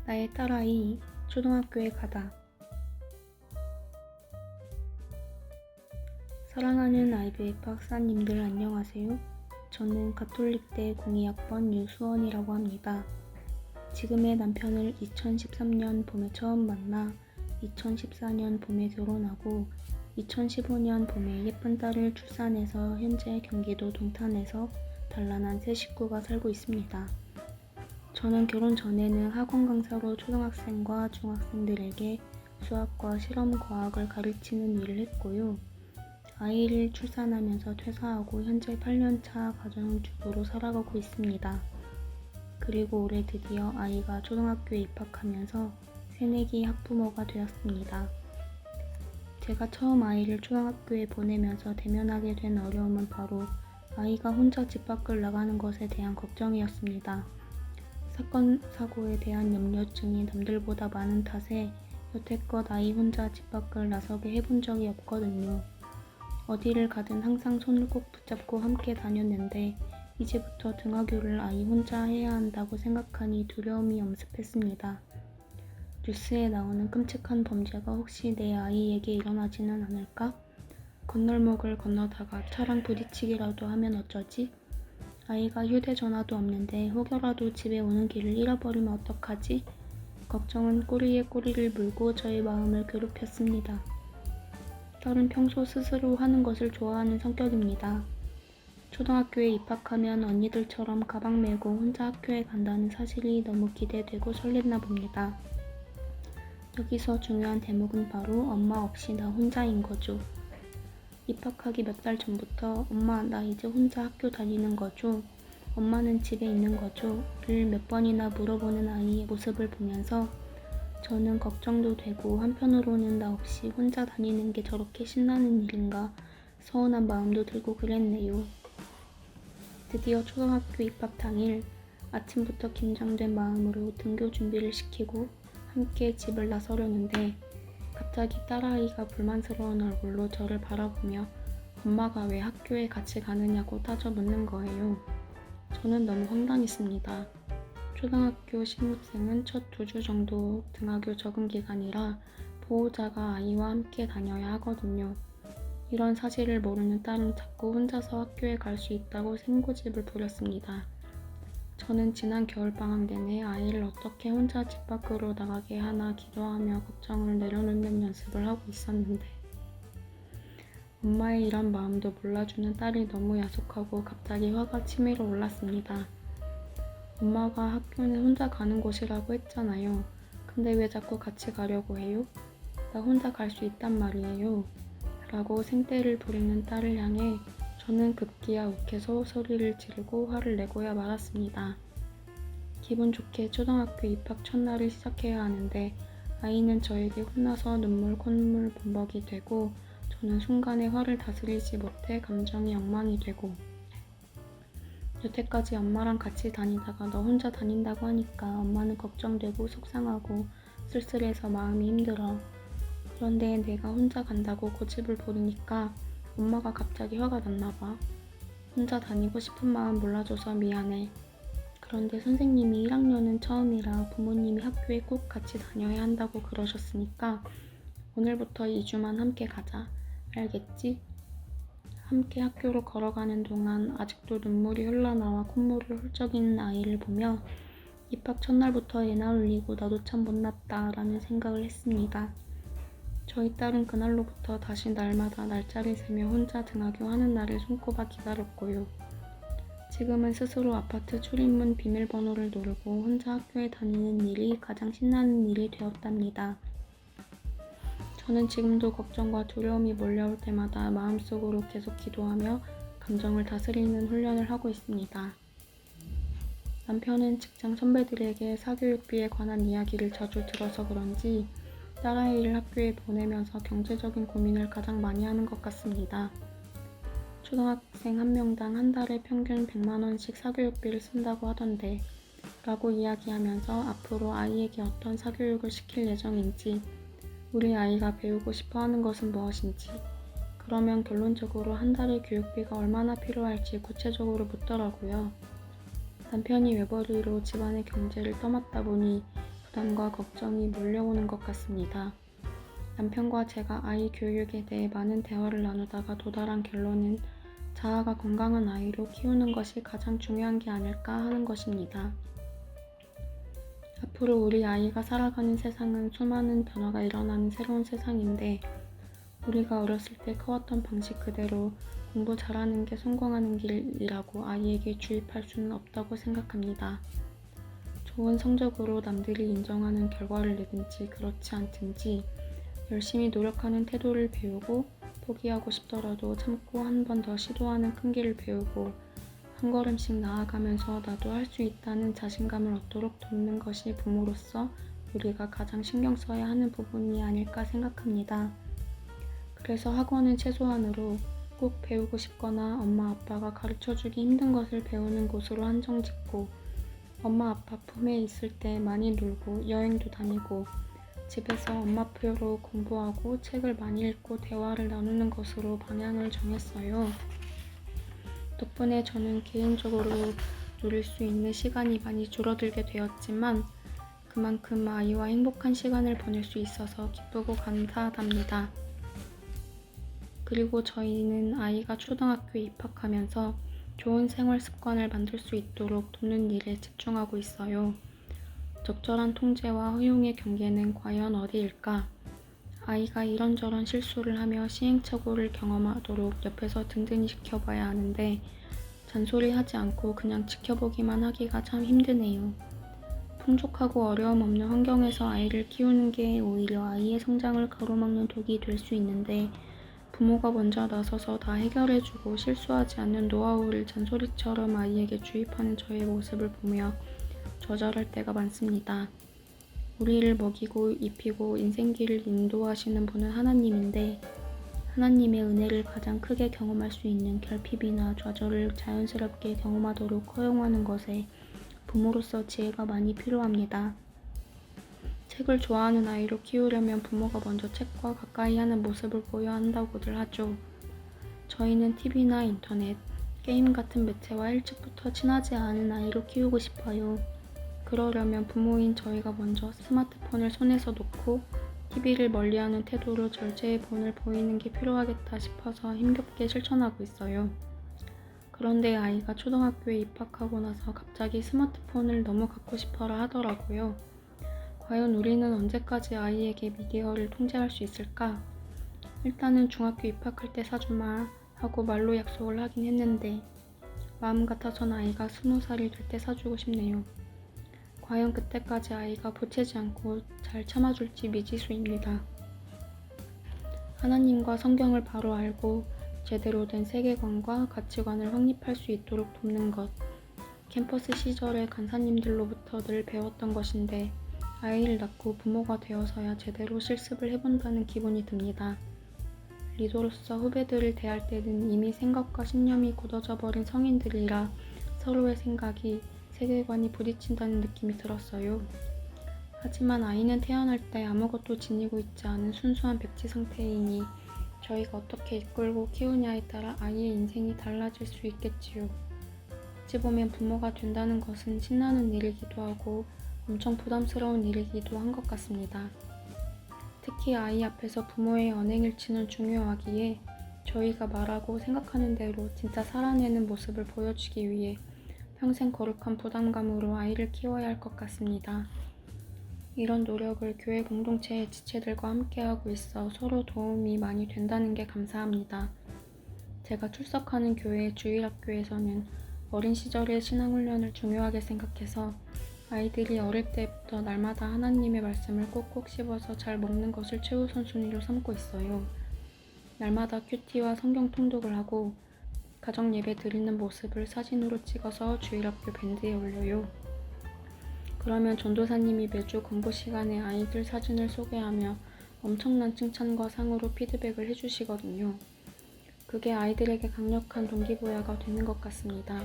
나의 딸아이 초등학교에 가다. 사랑하는 IVF 박사님들 안녕하세요. 저는 가톨릭대 02학번 유수원이라고 합니다. 지금의 남편을 2013년 봄에 처음 만나 2014년 봄에 결혼하고 2015년 봄에 예쁜 딸을 출산해서 현재 경기도 동탄에서 단란한 세 식구가 살고 있습니다. 저는 결혼 전에는 학원 강사로 초등학생과 중학생들에게 수학과 실험과학을 가르치는 일을 했고요. 아이를 출산하면서 퇴사하고 현재 8년차 가정주부로 살아가고 있습니다. 그리고 올해 드디어 아이가 초등학교에 입학하면서 새내기 학부모가 되었습니다. 제가 처음 아이를 초등학교에 보내면서 대면하게 된 어려움은 바로 아이가 혼자 집 밖을 나가는 것에 대한 걱정이었습니다. 사건, 사고에 대한 염려증이 남들보다 많은 탓에 여태껏 아이 혼자 집 밖을 나서게 해본 적이 없거든요. 어디를 가든 항상 손을 꼭 붙잡고 함께 다녔는데 이제부터 등하교를 아이 혼자 해야 한다고 생각하니 두려움이 엄습했습니다. 뉴스에 나오는 끔찍한 범죄가 혹시 내 아이에게 일어나지는 않을까? 건널목을 건너다가 차랑 부딪히기라도 하면 어쩌지? 아이가 휴대전화도 없는데 혹여라도 집에 오는 길을 잃어버리면 어떡하지? 걱정은 꼬리에 꼬리를 물고 저의 마음을 괴롭혔습니다. 딸은 평소 스스로 하는 것을 좋아하는 성격입니다. 초등학교에 입학하면 언니들처럼 가방 메고 혼자 학교에 간다는 사실이 너무 기대되고 설렜나 봅니다. 여기서 중요한 대목은 바로 엄마 없이 나 혼자인 거죠. 입학하기 몇 달 전부터 엄마 나 이제 혼자 학교 다니는 거죠? 엄마는 집에 있는 거죠? 를 몇 번이나 물어보는 아이의 모습을 보면서 저는 걱정도 되고 한편으로는 나 없이 혼자 다니는 게 저렇게 신나는 일인가 서운한 마음도 들고 그랬네요. 드디어 초등학교 입학 당일 아침부터 긴장된 마음으로 등교 준비를 시키고 함께 집을 나서려는데 갑자기 딸아이가 불만스러운 얼굴로 저를 바라보며 엄마가 왜 학교에 같이 가느냐고 따져 묻는 거예요. 저는 너무 황당했습니다. 초등학교 신입생은 첫 2주 정도 등하교 적응 기간이라 보호자가 아이와 함께 다녀야 하거든요. 이런 사실을 모르는 딸은 자꾸 혼자서 학교에 갈 수 있다고 생고집을 부렸습니다. 저는 지난 겨울방학 내내 아이를 어떻게 혼자 집 밖으로 나가게 하나 기도하며 걱정을 내려놓는 연습을 하고 있었는데 엄마의 이런 마음도 몰라주는 딸이 너무 야속하고 갑자기 화가 치밀어 올랐습니다. 엄마가 학교는 혼자 가는 곳이라고 했잖아요. 근데 왜 자꾸 같이 가려고 해요? 나 혼자 갈 수 있단 말이에요. 라고 생떼를 부리는 딸을 향해 저는 급기야 욱해서 소리를 지르고 화를 내고야 말았습니다. 기분 좋게 초등학교 입학 첫날을 시작해야 하는데 아이는 저에게 혼나서 눈물 콧물 범벅이 되고 저는 순간에 화를 다스리지 못해 감정이 엉망이 되고 여태까지 엄마랑 같이 다니다가 너 혼자 다닌다고 하니까 엄마는 걱정되고 속상하고 쓸쓸해서 마음이 힘들어. 그런데 내가 혼자 간다고 고집을 부리니까 엄마가 갑자기 화가 났나봐. 혼자 다니고 싶은 마음 몰라줘서 미안해. 그런데 선생님이 1학년은 처음이라 부모님이 학교에 꼭 같이 다녀야 한다고 그러셨으니까 오늘부터 2주만 함께 가자. 알겠지? 함께 학교로 걸어가는 동안 아직도 눈물이 흘러나와 콧물을 훌쩍이는 아이를 보며 입학 첫날부터 애나 울리고 나도 참 못났다 라는 생각을 했습니다. 저희 딸은 그날로부터 다시 날마다 날짜를 세며 혼자 등하교 하는 날을 손꼽아 기다렸고요. 지금은 스스로 아파트 출입문 비밀번호를 누르고 혼자 학교에 다니는 일이 가장 신나는 일이 되었답니다. 저는 지금도 걱정과 두려움이 몰려올 때마다 마음속으로 계속 기도하며 감정을 다스리는 훈련을 하고 있습니다. 남편은 직장 선배들에게 사교육비에 관한 이야기를 자주 들어서 그런지 딸아이를 학교에 보내면서 경제적인 고민을 가장 많이 하는 것 같습니다. 초등학생 한 명당 한 달에 평균 100만원씩 사교육비를 쓴다고 하던데 라고 이야기하면서 앞으로 아이에게 어떤 사교육을 시킬 예정인지 우리 아이가 배우고 싶어 하는 것은 무엇인지 그러면 결론적으로 한 달에 교육비가 얼마나 필요할지 구체적으로 묻더라고요. 남편이 외벌이로 집안의 경제를 떠맡다 보니 부담과 걱정이 몰려오는 것 같습니다. 남편과 제가 아이 교육에 대해 많은 대화를 나누다가 도달한 결론은 자아가 건강한 아이로 키우는 것이 가장 중요한 게 아닐까 하는 것입니다. 앞으로 우리 아이가 살아가는 세상은 수많은 변화가 일어나는 새로운 세상인데 우리가 어렸을 때 커왔던 방식 그대로 공부 잘하는 게 성공하는 길이라고 아이에게 주입할 수는 없다고 생각합니다. 좋은 성적으로 남들이 인정하는 결과를 내든지 그렇지 않든지 열심히 노력하는 태도를 배우고 포기하고 싶더라도 참고 한 번 더 시도하는 끈기를 배우고 한 걸음씩 나아가면서 나도 할 수 있다는 자신감을 얻도록 돕는 것이 부모로서 우리가 가장 신경 써야 하는 부분이 아닐까 생각합니다. 그래서 학원은 최소한으로 꼭 배우고 싶거나 엄마 아빠가 가르쳐주기 힘든 것을 배우는 곳으로 한정 짓고 엄마 아빠 품에 있을 때 많이 놀고 여행도 다니고 집에서 엄마표로 공부하고 책을 많이 읽고 대화를 나누는 것으로 방향을 정했어요. 덕분에 저는 개인적으로 누릴 수 있는 시간이 많이 줄어들게 되었지만 그만큼 아이와 행복한 시간을 보낼 수 있어서 기쁘고 감사하답니다. 그리고 저희는 아이가 초등학교에 입학하면서 좋은 생활 습관을 만들 수 있도록 돕는 일에 집중하고 있어요. 적절한 통제와 허용의 경계는 과연 어디일까? 아이가 이런저런 실수를 하며 시행착오를 경험하도록 옆에서 든든히 지켜봐야 하는데 잔소리하지 않고 그냥 지켜보기만 하기가 참 힘드네요. 풍족하고 어려움 없는 환경에서 아이를 키우는 게 오히려 아이의 성장을 가로막는 독이 될 수 있는데 부모가 먼저 나서서 다 해결해주고 실수하지 않는 노하우를 잔소리처럼 아이에게 주입하는 저의 모습을 보며 좌절할 때가 많습니다. 우리를 먹이고 입히고 인생길을 인도하시는 분은 하나님인데 하나님의 은혜를 가장 크게 경험할 수 있는 결핍이나 좌절을 자연스럽게 경험하도록 허용하는 것에 부모로서 지혜가 많이 필요합니다. 책을 좋아하는 아이로 키우려면 부모가 먼저 책과 가까이 하는 모습을 보여야 한다고들 하죠. 저희는 TV나 인터넷, 게임 같은 매체와 일찍부터 친하지 않은 아이로 키우고 싶어요. 그러려면 부모인 저희가 먼저 스마트폰을 손에서 놓고 TV를 멀리하는 태도로 절제의 본을 보이는 게 필요하겠다 싶어서 힘겹게 실천하고 있어요. 그런데 아이가 초등학교에 입학하고 나서 갑자기 스마트폰을 너무 갖고 싶어라 하더라고요. 과연 우리는 언제까지 아이에게 미디어를 통제할 수 있을까? 일단은 중학교 입학할 때 사주마 하고 말로 약속을 하긴 했는데 마음 같아선 아이가 20살이 될 때 사주고 싶네요. 과연 그때까지 아이가 보채지 않고 잘 참아줄지 미지수입니다. 하나님과 성경을 바로 알고 제대로 된 세계관과 가치관을 확립할 수 있도록 돕는 것. 캠퍼스 시절에 간사님들로부터 늘 배웠던 것인데 아이를 낳고 부모가 되어서야 제대로 실습을 해본다는 기분이 듭니다. 리더로서 후배들을 대할 때는 이미 생각과 신념이 굳어져 버린 성인들이라 서로의 생각이 세계관이 부딪힌다는 느낌이 들었어요. 하지만 아이는 태어날 때 아무것도 지니고 있지 않은 순수한 백지 상태이니 저희가 어떻게 이끌고 키우냐에 따라 아이의 인생이 달라질 수 있겠지요. 어찌 보면 부모가 된다는 것은 신나는 일이기도 하고 엄청 부담스러운 일이기도 한 것 같습니다. 특히 아이 앞에서 부모의 언행일치는 중요하기에 저희가 말하고 생각하는 대로 진짜 살아내는 모습을 보여주기 위해 평생 거룩한 부담감으로 아이를 키워야 할 것 같습니다. 이런 노력을 교회 공동체의 지체들과 함께하고 있어 서로 도움이 많이 된다는 게 감사합니다. 제가 출석하는 교회 주일학교에서는 어린 시절의 신앙훈련을 중요하게 생각해서 아이들이 어릴 때부터 날마다 하나님의 말씀을 꼭꼭 씹어서 잘 먹는 것을 최우선순위로 삼고 있어요. 날마다 큐티와 성경 통독을 하고 가정 예배 드리는 모습을 사진으로 찍어서 주일학교 밴드에 올려요. 그러면 전도사님이 매주 공부 시간에 아이들 사진을 소개하며 엄청난 칭찬과 상으로 피드백을 해주시거든요. 그게 아이들에게 강력한 동기부여가 되는 것 같습니다.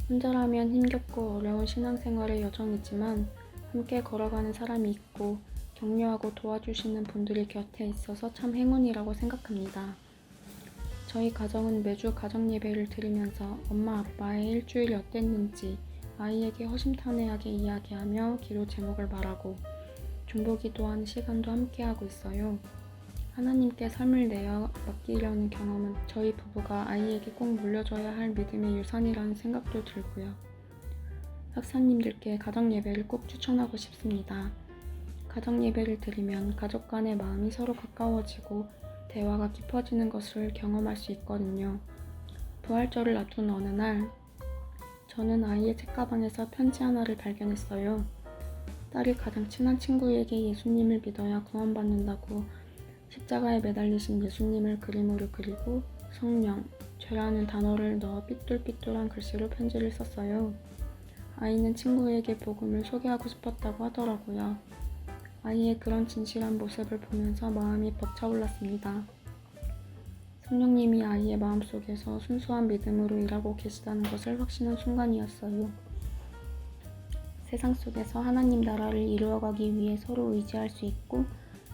혼자라면 힘겹고 어려운 신앙생활의 여정이지만 함께 걸어가는 사람이 있고 격려하고 도와주시는 분들이 곁에 있어서 참 행운이라고 생각합니다. 저희 가정은 매주 가정 예배를 드리면서 엄마 아빠의 일주일이 어땠는지 아이에게 허심탄회하게 이야기하며 기도 제목을 말하고 중보기도하는 시간도 함께하고 있어요. 하나님께 삶을 내어 맡기려는 경험은 저희 부부가 아이에게 꼭 물려줘야 할 믿음의 유산이라는 생각도 들고요. 박사님들께 가정예배를 꼭 추천하고 싶습니다. 가정예배를 드리면 가족 간의 마음이 서로 가까워지고 대화가 깊어지는 것을 경험할 수 있거든요. 부활절을 앞둔 어느 날, 저는 아이의 책가방에서 편지 하나를 발견했어요. 딸이 가장 친한 친구에게 예수님을 믿어야 구원받는다고 십자가에 매달리신 예수님을 그림으로 그리고 성령, 죄라는 단어를 넣어 삐뚤삐뚤한 글씨로 편지를 썼어요. 아이는 친구에게 복음을 소개하고 싶었다고 하더라고요. 아이의 그런 진실한 모습을 보면서 마음이 벅차올랐습니다. 성령님이 아이의 마음속에서 순수한 믿음으로 일하고 계시다는 것을 확신한 순간이었어요. 세상 속에서 하나님 나라를 이루어가기 위해 서로 의지할 수 있고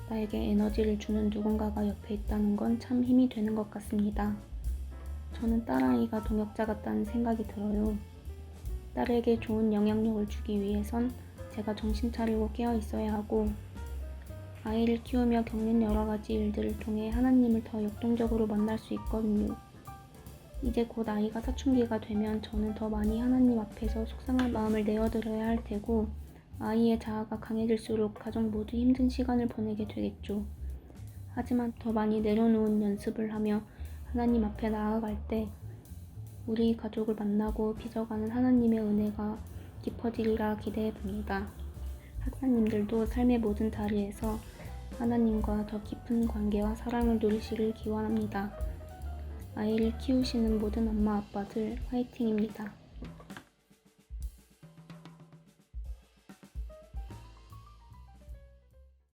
나에게 에너지를 주는 누군가가 옆에 있다는 건 참 힘이 되는 것 같습니다. 저는 딸아이가 동역자 같다는 생각이 들어요. 딸에게 좋은 영향력을 주기 위해선 제가 정신 차리고 깨어 있어야 하고 아이를 키우며 겪는 여러 가지 일들을 통해 하나님을 더 역동적으로 만날 수 있거든요. 이제 곧 아이가 사춘기가 되면 저는 더 많이 하나님 앞에서 속상한 마음을 내어드려야 할 테고 아이의 자아가 강해질수록 가족 모두 힘든 시간을 보내게 되겠죠. 하지만 더 많이 내려놓은 연습을 하며 하나님 앞에 나아갈 때 우리 가족을 만나고 빚어가는 하나님의 은혜가 깊어지리라 기대해 봅니다. 학사님들도 삶의 모든 다리에서 하나님과 더 깊은 관계와 사랑을 누리시길 기원합니다. 아이를 키우시는 모든 엄마 아빠들 화이팅입니다.